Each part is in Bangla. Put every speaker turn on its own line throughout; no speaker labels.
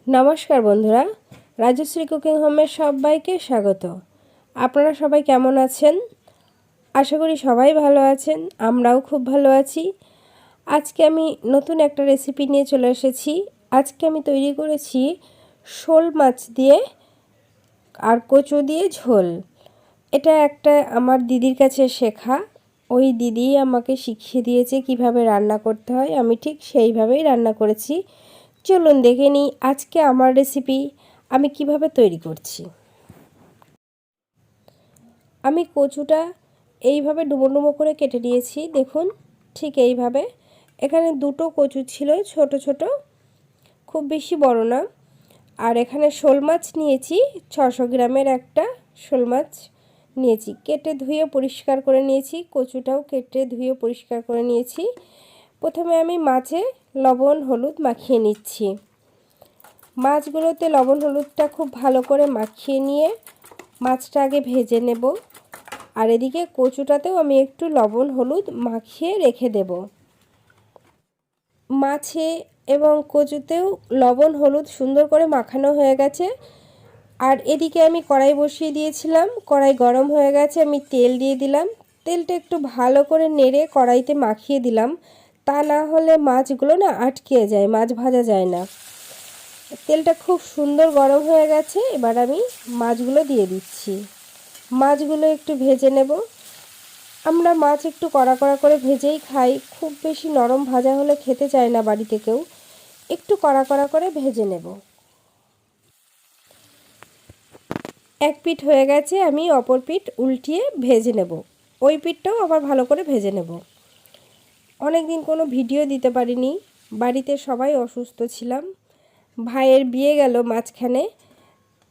नमस्कार बंधुरा राजश्री कुकिंग होमेर सबाइके स्वागत। आपनारा सबाई केमन आछेन? आशा करी सबाई भालो आछेन, आमराओ खूब भालो आछि। आजके आमी नतून एकटा रेसिपि निये चले एसेछि। आजके आमी तैरी करेछि शोल माछ दिये आर कचु दिये झोल। एटा एकटा आमार दिदिर काछे शेखा। ओई दिदी आमाके शिखिये दियेছে किभाबे रान्ना करते हय। आमी ठीक सेइभाবেই रान्ना करेछि। चलुन देखे निই আজকে আমার রেসিপি আমি কিভাবে তৈরি করছি। আমি কচুটা এইভাবে ডুমো ডুমো করে কেটে নিয়েছি, দেখুন ঠিক এইভাবে। এখানে দুটো কচু ছিল ছোট ছোট, খুব বেশি বড় না। আর এখানে শোল মাছ নিয়েছি, 600 গ্রামের একটা শোল মাছ নিয়েছি। কেটে ধুয়ে পরিষ্কার করে নিয়েছি, কচুটাও কেটে ধুয়ে পরিষ্কার করে নিয়েছি। প্রথমে আমি মাছে লবণ হলুদ মাখিয়ে নিচ্ছি। মাছগুলোতে লবণ হলুদটা খুব ভালো করে মাখিয়ে নিয়ে মাছটা আগে ভেজে নেব। আর এদিকে কচুটাতেও আমি একটু লবণ হলুদ মাখিয়ে রেখে দেব। মাছে এবং কচুতেও লবণ হলুদ সুন্দর করে মাখানো হয়ে গেছে। আর এদিকে আমি কড়াই বসিয়ে দিয়েছিলাম, কড়াই গরম হয়ে গেছে, আমি তেল দিয়ে দিলাম। তেলটা একটু ভালো করে নেড়ে কড়াইতে মাখিয়ে দিলাম, তা না হলে মাছগুলো না আটকে যায়, মাছ ভাজা যায় না। তেলটা খুব সুন্দর গরম হয়ে গেছে, এবার আমি মাছগুলো দিয়ে দিচ্ছি। মাছগুলো একটু ভেজে নেব। আমরা মাছ একটু কড়া কড়া করে ভেজেই খাই, খুব বেশি নরম ভাজা হলে খেতে চায় না বাড়িতে কেউ। একটু কড়া কড়া করে ভেজে নেব। এক পিঠ হয়ে গেছে, আমি অপর পিঠ উল্টিয়ে ভেজে নেব। ওই পিঠটাও আবার ভালো করে ভেজে নেব। অনেক দিন কোনো ভিডিও দিতে পারিনি, বাড়িতে সবাই অসুস্থ ছিলাম। ভাইয়ের বিয়ে গেল মাঝখানে,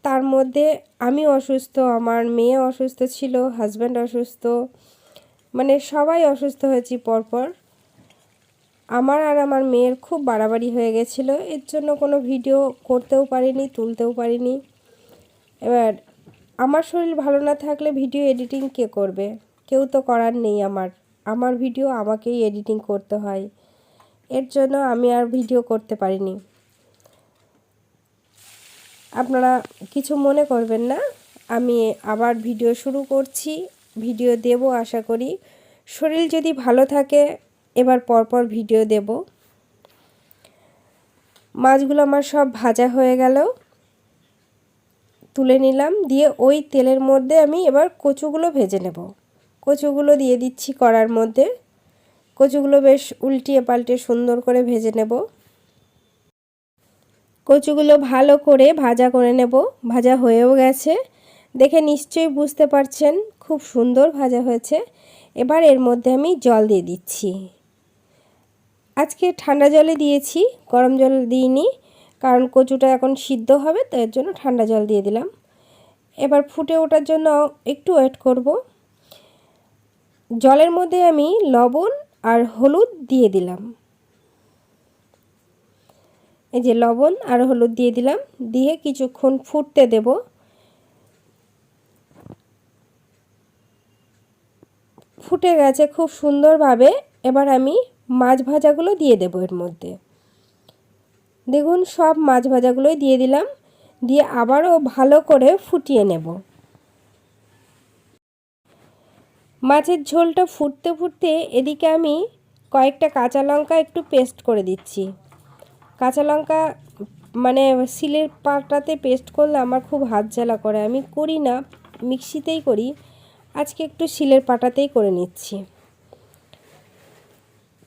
তার মধ্যে আমি অসুস্থ, আমার মেয়ে অসুস্থ ছিল, হাজব্যান্ড অসুস্থ, মানে সবাই অসুস্থ হয়েছি পরপর। আমার আর আমার মেয়ের খুব বাড়াবাড়ি হয়ে গেছিলো, এর জন্য কোনো ভিডিও করতেও পারিনি, তুলতেও পারিনি। এবার আমার শরীর ভালো না থাকলে ভিডিও এডিটিং কে করবে? কেউ তো করার নেই। আমার ভিডিও আমাকেই এডিটিং করতে হয়, এর জন্য আমি আর ভিডিও করতে পারিনি। আপনারা কিছু মনে করবেন না, আমি আবার ভিডিও শুরু করছি, ভিডিও দেব আশা করি। শরীর যদি ভালো থাকে এবার পরপর ভিডিও দেব। মাছগুলো আমার সব ভাজা হয়ে গেল, তুলে নিলাম। দিয়ে ওই তেলের মধ্যে আমি এবার কচুগুলো ভেজে নেব। কচুগুলো দিয়ে দিচ্ছি কড়ার মধ্যে। কচুগুলো বেশ উল্টিয়ে পাল্টে সুন্দর করে ভেজে নেব। কচুগুলো ভালো করে ভাজা করে নেব। ভাজা হয়েও গেছে, দেখে নিশ্চয়ই বুঝতে পারছেন খুব সুন্দর ভাজা হয়েছে। এবার এর মধ্যে আমি জল দিয়ে দিচ্ছি। আজকে ঠান্ডা জলে দিয়েছি, গরম জল দিইনি, কারণ কচুটা এখন সিদ্ধ হবে, তো এর জন্য ঠান্ডা জল দিয়ে দিলাম। এবার ফুটে ওঠার জন্য একটু ওয়েট করব। জলের মধ্যে আমি লবণ আর হলুদ দিয়ে দিলাম। এই যে লবণ আর হলুদ দিয়ে দিলাম, দিয়ে কিছুক্ষণ ফুটতে দেব। ফুটে গেছে খুব সুন্দরভাবে। এবার আমি মাছ ভাজাগুলো দিয়ে দেব এর মধ্যে। দেখুন সব মাছ ভাজাগুলোই দিয়ে দিলাম, দিয়ে আবারও ভালো করে ফুটিয়ে নেব। মাছের ঝোলটা ফুটতে ফুটতে এদিকে আমি কয়েকটা কাঁচা লঙ্কা একটু পেস্ট করে দিচ্ছি। কাঁচা লঙ্কা মানে শিলের পাটাতে পেস্ট করলে আমার খুব হাত জ্বালা করে, আমি করি না, মিক্সিতেই করি। আজকে একটু শিলের পাটাতেই করে নিচ্ছি।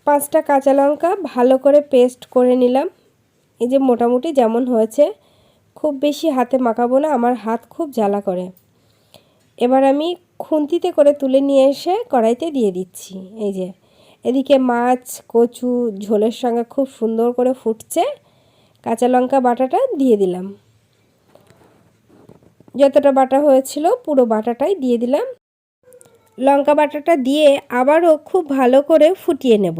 5টা কাঁচা লঙ্কা ভালো করে পেস্ট করে নিলাম। এই যে মোটামুটি যেমন হয়েছে, খুব বেশি হাতে মাখাবো না, আমার হাত খুব জ্বালা করে। এবার আমি খুন্তিতে করে তুলে নিয়ে এসে কড়াইতে দিয়ে দিচ্ছি। এই যে এদিকে মাছ কচু ঝোলের সঙ্গে খুব সুন্দর করে ফুটছে। কাঁচা লঙ্কা বাটাটা দিয়ে দিলাম, যতটা বাটা হয়েছিল পুরো বাটাটাই দিয়ে দিলাম। লঙ্কা বাটাটা দিয়ে আবারও খুব ভালো করে ফুটিয়ে নেব।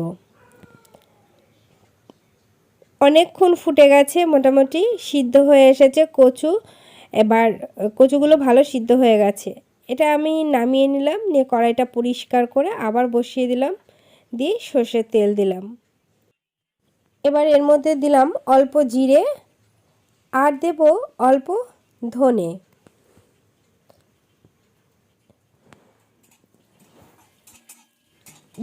অনেকক্ষণ ফুটে গেছে, মোটামুটি সিদ্ধ হয়ে এসেছে কচু। এবার কচুগুলো ভালো সিদ্ধ হয়ে গেছে, এটা আমি নামিয়ে নিলাম। নিয়ে কড়াইটা পরিষ্কার করে আবার বসিয়ে দিলাম, দিয়ে সর্ষের তেল দিলাম। এবার এর মধ্যে দিলাম অল্প জিরে আর দেব অল্প ধনে।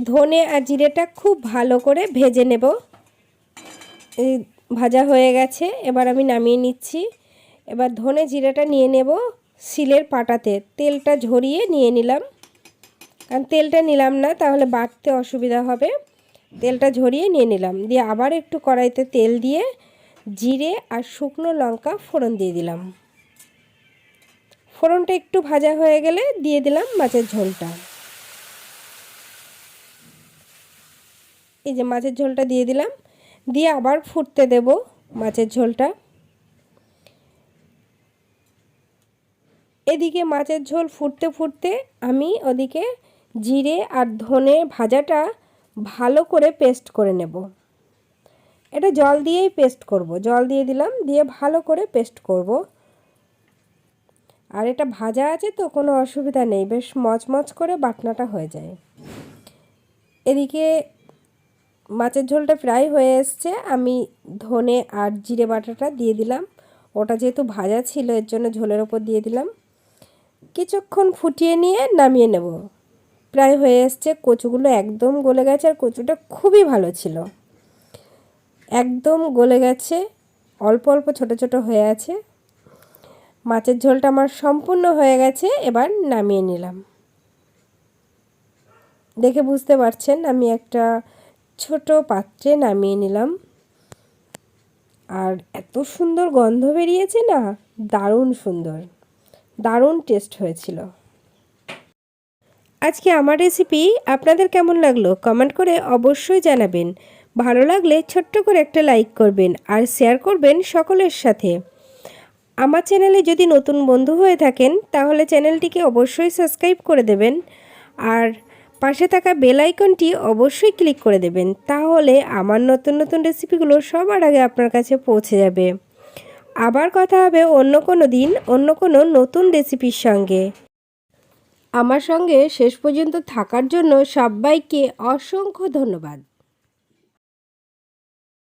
ধনে আর জিরেটা খুব ভালো করে ভেজে নেব। এই ভাজা হয়ে গেছে, এবার আমি নামিয়ে নিচ্ছি। এবার ধনে জিরেটা নিয়ে নেব শিলের পাটাতে, তেলটা ঝরিয়ে নিয়ে নিলাম, কারণ তেলটা নিলাম না তাহলে বাটতে অসুবিধা হবে। তেলটা ঝরিয়ে নিয়ে নিলাম, দিয়ে আবার একটু কড়াইতে তেল দিয়ে জিরে আর শুকনো লঙ্কা ফোড়ন দিয়ে দিলাম। ফোড়নটা একটু ভাজা হয়ে গেলে দিয়ে দিলাম মাছের ঝোলটা। এই যে মাছের ঝোলটা দিয়ে দিলাম, দিয়ে আবার ফুটতে দেব মাছের ঝোলটা। এদিকে মাছের ঝোল ফুটতে ফুটতে আমি ওদিকে জিরে আর ধনে ভাজাটা ভালো করে পেস্ট করে নেব। এটা জল দিয়েই পেস্ট করব, জল দিয়ে দিলাম, দিয়ে ভালো করে পেস্ট করব। আর এটা ভাজা আছে তো কোনো অসুবিধা নেই, বেশ মচমচ করে বাটনাটা হয়ে যায়। এদিকে মাছের ঝোলটা প্রায় হয়ে এসছে, আমি ধনে আর জিরে বাটাটা দিয়ে দিলাম। ওটা যেহেতু ভাজা ছিল এর জন্য ঝোলের ওপর দিয়ে দিলাম। কিছুক্ষণ ফুটিয়ে নিয়ে নামিয়ে নেব। প্রায় হয়ে এসছে, কচুগুলো একদম গলে গেছে, আর কচুটা খুবই ভালো ছিল, একদম গলে গেছে, অল্প অল্প ছোট ছোট হয়ে আছে। মাছের ঝোলটা আমার সম্পূর্ণ হয়ে গেছে, এবার নামিয়ে নিলাম। দেখে বুঝতে পারছেন আমি একটা ছোট পাত্রে নামিয়ে নিলাম। আর এত সুন্দর গন্ধ বেরিয়েছে না, দারুণ সুন্দর, দারুণ টেস্ট হয়েছিল। আজকে আমার রেসিপি আপনাদের কেমন লাগলো কমেন্ট করে অবশ্যই জানাবেন। ভালো লাগলে ছোট্ট করে একটা লাইক করবেন আর শেয়ার করবেন সকলের সাথে। আমার চ্যানেলে যদি নতুন বন্ধু হয়ে থাকেন তাহলে চ্যানেলটিকে অবশ্যই সাবস্ক্রাইব করে দেবেন, আর পাশে থাকা বেল আইকনটি অবশ্যই ক্লিক করে দেবেন, তাহলে আমার নতুন নতুন রেসিপিগুলো সবার আগে আপনার কাছে পৌঁছে যাবে। আবার কথা হবে অন্য কোনো দিন অন্য কোনো নতুন রেসিপির সঙ্গে। আমার সঙ্গে শেষ পর্যন্ত থাকার জন্য সবাইকে অসংখ্য ধন্যবাদ।